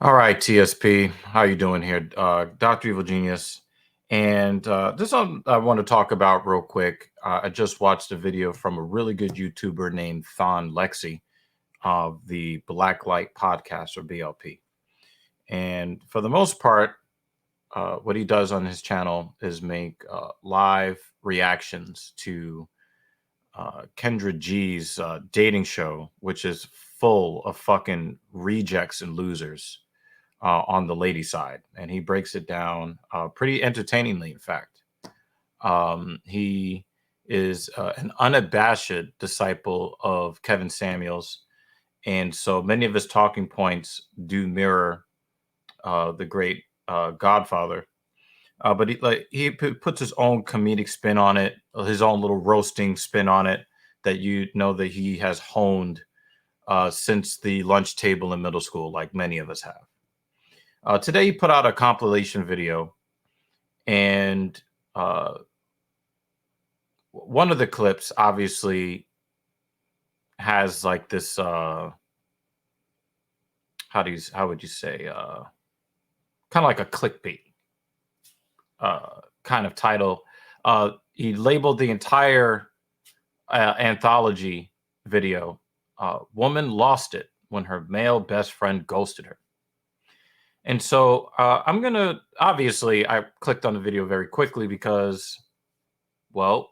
All right, TSP, how you doing here? Dr. Evil Genius. And this one I want to talk about real quick. I just watched a video from a really good YouTuber named Thon Lexi of the Black Light Podcast, or BLP. And for the most part, what he does on his channel is make live reactions to Kendra G's dating show, which is full of fucking rejects and losers on the lady side, and he breaks it down pretty entertainingly. In fact, he is an unabashed disciple of Kevin Samuels, and so many of his talking points do mirror the great Godfather. But puts his own comedic spin on it, his own little roasting spin on it that you know that he has honed since the lunch table in middle school, like many of us have. Today, he put out a compilation video, and one of the clips obviously has like this. How would you say? Kind of like a clickbait kind of title. He labeled the entire anthology video "Woman Lost It When Her Male Best Friend Ghosted Her." And so I'm going to obviously, I clicked on the video very quickly because, well,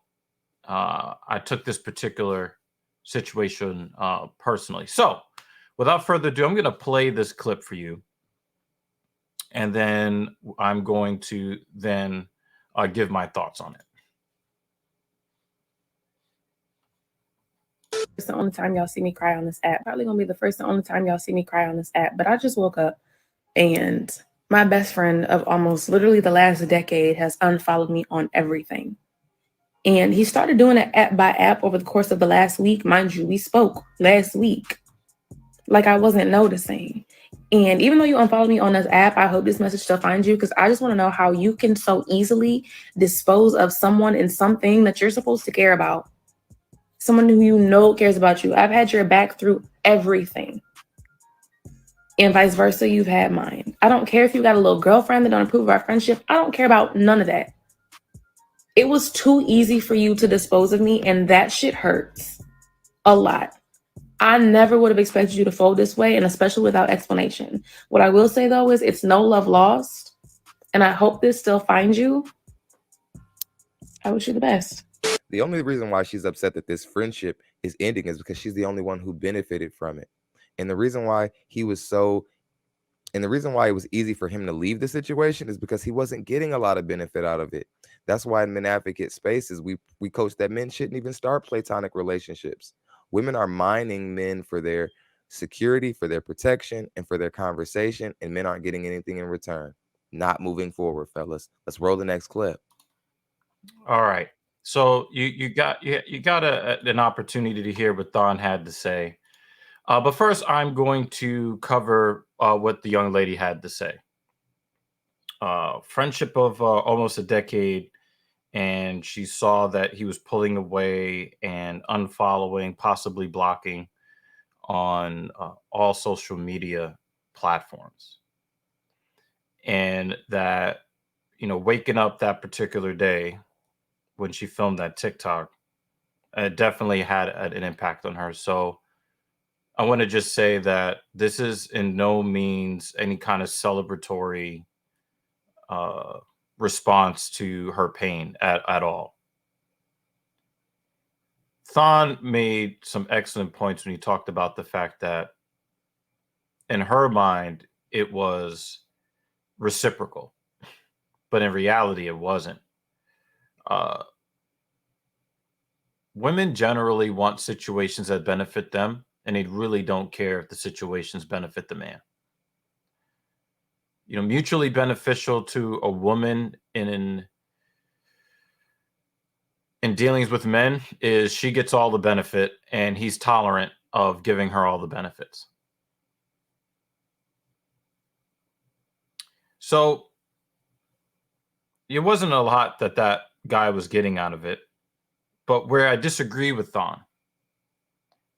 I took this particular situation personally. So without further ado, I'm going to play this clip for you. And then I'm going to then give my thoughts on it. It's the only time y'all see me cry on this app. Probably gonna be the first and only time y'all see me cry on this app. But I just woke up and my best friend of almost literally the last decade has unfollowed me on everything. And he started doing it app by app over the course of the last week. Mind you, we spoke last week. Like I wasn't noticing. And even though you unfollowed me on this app, I hope this message still finds you, because I just want to know how you can so easily dispose of someone and something that you're supposed to care about. Someone who you know cares about you. I've had your back through everything. And vice versa, you've had mine. I don't care if you got a little girlfriend that don't approve of our friendship. I don't care about none of that. It was too easy for you to dispose of me, and that shit hurts a lot. I never would have expected you to fold this way, and especially without explanation. What I will say, though, is it's no love lost, and I hope this still finds you. I wish you the best. The only reason why she's upset that this friendship is ending is because she's the only one who benefited from it. And the reason why it was easy for him to leave the situation is because he wasn't getting a lot of benefit out of it. That's why in men advocate spaces, we coach that men shouldn't even start platonic relationships. Women are mining men for their security, for their protection, and for their conversation, and men aren't getting anything in return. Not moving forward, fellas. Let's roll the next clip. All right. So you got an opportunity to hear what Thon had to say. But first, I'm going to cover what the young lady had to say. Friendship of almost a decade, and she saw that he was pulling away and unfollowing, possibly blocking on all social media platforms. And that, waking up that particular day when she filmed that TikTok, it definitely had an impact on her. So I want to just say that this is in no means any kind of celebratory response to her pain at all. Thon made some excellent points when he talked about the fact that in her mind it was reciprocal, but in reality it wasn't. Women generally want situations that benefit them, and they really don't care if the situations benefit the man. Mutually beneficial to a woman in dealings with men is she gets all the benefit and he's tolerant of giving her all the benefits. So it wasn't a lot that guy was getting out of it. But where I disagree with Thon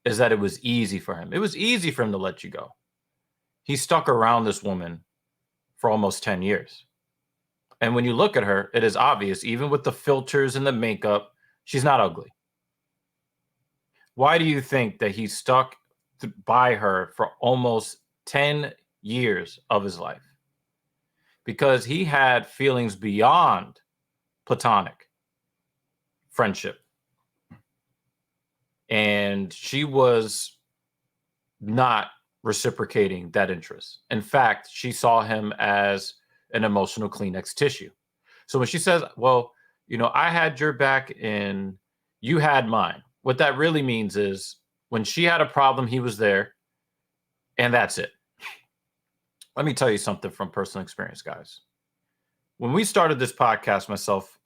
is that it was easy for him. It was easy for him to let you go. he stuck around this woman for almost 10 years. And when you look at her, it is obvious, even with the filters and the makeup, she's not ugly. Why do you think that he stuck by her for almost 10 years of his life? Because he had feelings beyond platonic friendship. And she was not reciprocating that interest. In fact, she saw him as an emotional Kleenex tissue. So when she says, well, I had your back and you had mine, what that really means is when she had a problem, he was there, and that's it. Let me tell you something from personal experience, guys. When we started this podcast, myself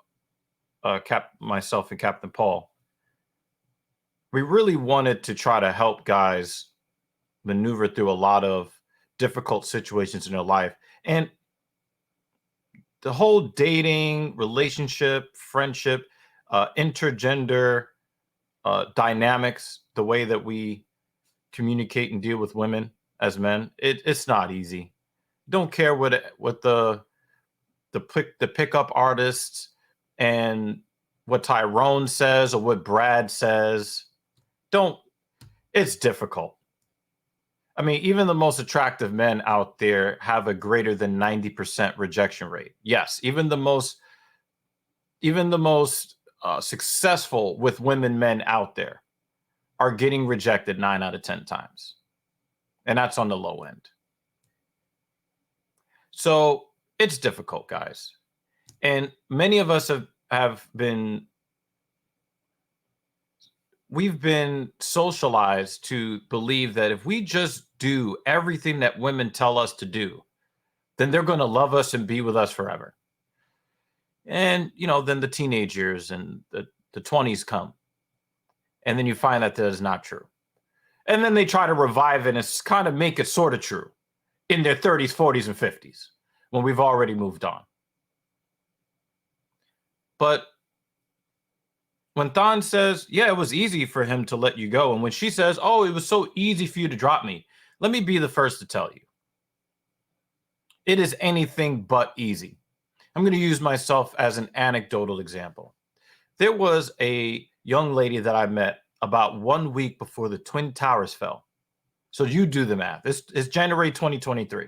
and Captain Paul, we really wanted to try to help guys maneuver through a lot of difficult situations in their life. And the whole dating, relationship, friendship, intergender dynamics, the way that we communicate and deal with women as men, it's not easy. Don't care what the pickup artists and what Tyrone says or what Brad says. It's difficult. I mean, even the most attractive men out there have a greater than 90% rejection rate. Yes, even the most successful with women men out there are getting rejected 9 out of 10 times. And that's on the low end. So it's difficult, guys. And many of us we've been socialized to believe that if we just do everything that women tell us to do, then they're going to love us and be with us forever. And, then the teenage years and the 20s come. And then you find that is not true. And then they try to revive it and kind of make it sort of true in their 30s, 40s, and 50s when we've already moved on. But when Thon says, yeah, it was easy for him to let you go. And when she says, oh, it was so easy for you to drop me. Let me be the first to tell you. It is anything but easy. I'm going to use myself as an anecdotal example. There was a young lady that I met about 1 week before the Twin Towers fell. So you do the math. It's January 2023.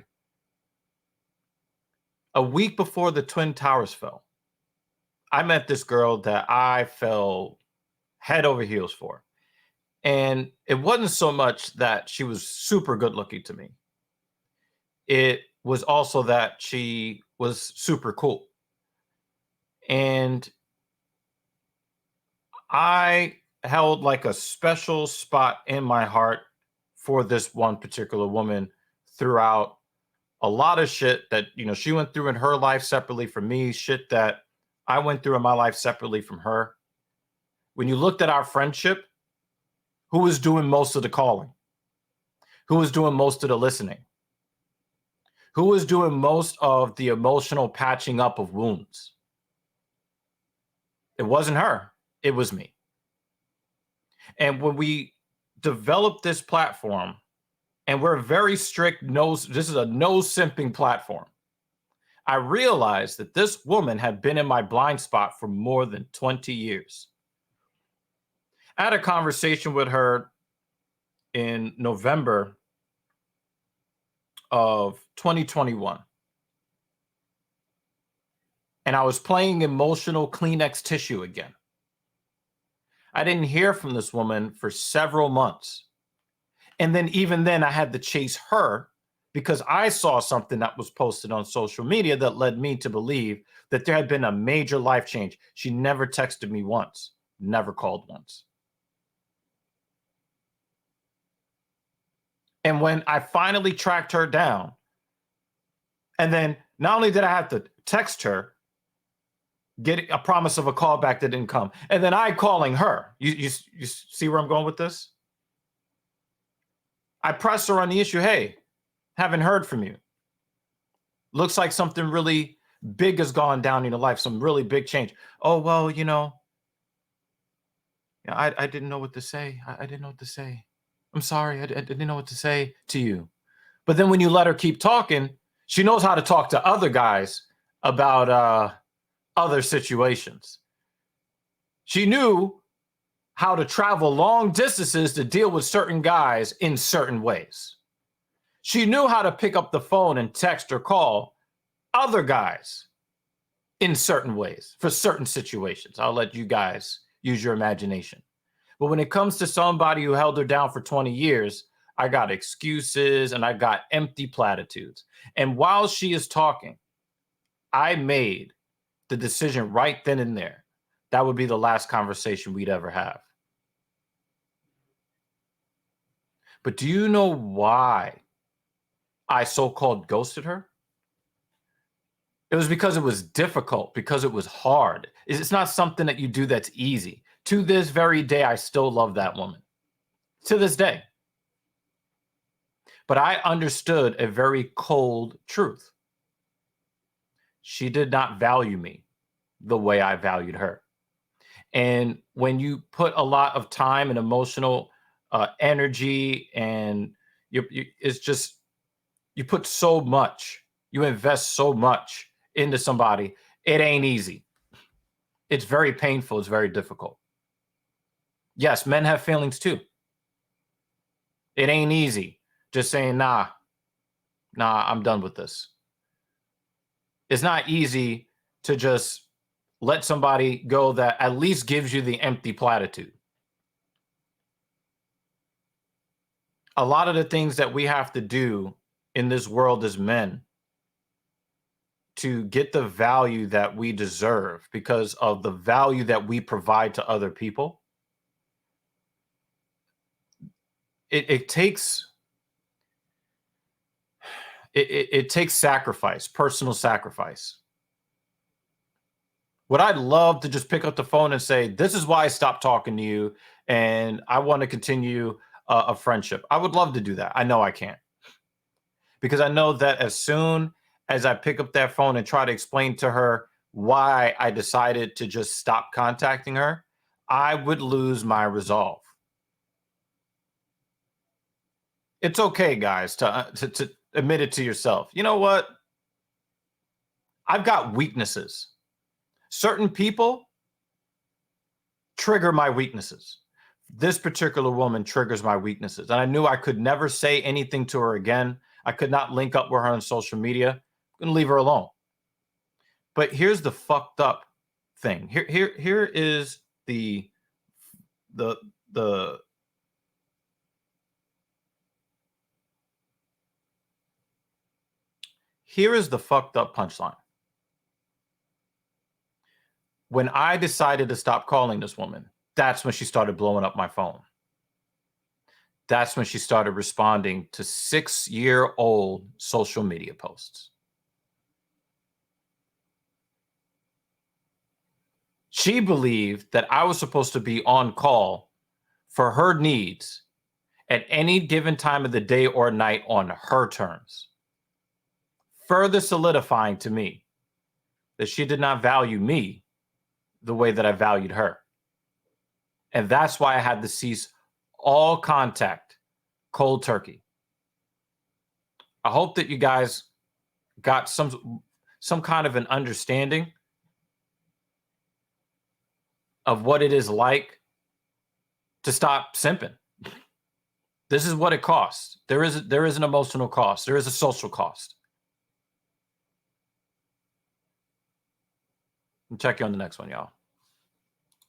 A week before the Twin Towers fell, I met this girl that I fell head over heels for. And it wasn't so much that she was super good looking to me. It was also that she was super cool. And I held like a special spot in my heart for this one particular woman throughout a lot of shit that, she went through in her life separately from me, shit that I went through in my life separately from her. When you looked at our friendship, who was doing most of the calling? Who was doing most of the listening? Who was doing most of the emotional patching up of wounds? It wasn't her. It was me. And when we developed this platform, and we're very strict, this is a no simping platform, I realized that this woman had been in my blind spot for more than 20 years. I had a conversation with her in November of 2021. And I was playing emotional Kleenex tissue again. I didn't hear from this woman for several months. And then even then I had to chase her because I saw something that was posted on social media that led me to believe that there had been a major life change. She never texted me once, never called once. And when I finally tracked her down, and then not only did I have to text her, get a promise of a call back that didn't come, and then I calling her. You see where I'm going with this? I pressed her on the issue. Hey, haven't heard from you. Looks like something really big has gone down in your life, some really big change. Oh, well, I didn't know what to say. I didn't know what to say. I'm sorry. I didn't know what to say to you. But then when you let her keep talking, she knows how to talk to other guys about other situations. She knew how to travel long distances to deal with certain guys in certain ways. She knew how to pick up the phone and text or call other guys in certain ways for certain situations. I'll let you guys use your imagination. But when it comes to somebody who held her down for 20 years, I got excuses and I got empty platitudes. And while she is talking, I made the decision right then and there. That would be the last conversation we'd ever have. But do you know why I so-called ghosted her? It was because it was difficult, because it was hard. It's not something that you do that's easy. To this very day, I still love that woman. To this day. But I understood a very cold truth. She did not value me the way I valued her. And when you put a lot of time and emotional energy and it's just, you put so much, you invest so much into somebody, it ain't easy. It's very painful. It's very difficult. Yes, men have feelings too. It ain't easy just saying, nah, I'm done with this. It's not easy to just let somebody go that at least gives you the empty platitude. A lot of the things that we have to do in this world as men to get the value that we deserve because of the value that we provide to other people, it takes sacrifice, personal sacrifice. Would I love to just pick up the phone and say, this is why I stopped talking to you and I want to continue a friendship? I would love to do that. I know I can't. Because I know that as soon as I pick up that phone and try to explain to her why I decided to just stop contacting her, I would lose my resolve. It's okay, guys, to admit it to yourself. You know what? I've got weaknesses. Certain people trigger my weaknesses. This particular woman triggers my weaknesses. And I knew I could never say anything to her again. I could not link up with her on social media. I'm going to leave her alone. But here's the fucked up thing. Here is the here is the fucked up punchline. When I decided to stop calling this woman, that's when she started blowing up my phone. That's when she started responding to 6-year-old social media posts. She believed that I was supposed to be on call for her needs at any given time of the day or night on her terms, further solidifying to me that she did not value me the way that I valued her. And that's why I had to cease all contact, cold turkey. I hope that you guys got some kind of an understanding of what it is like to stop simping. This is what it costs. There is an emotional cost. There is a social cost. I'll check you on the next one, y'all.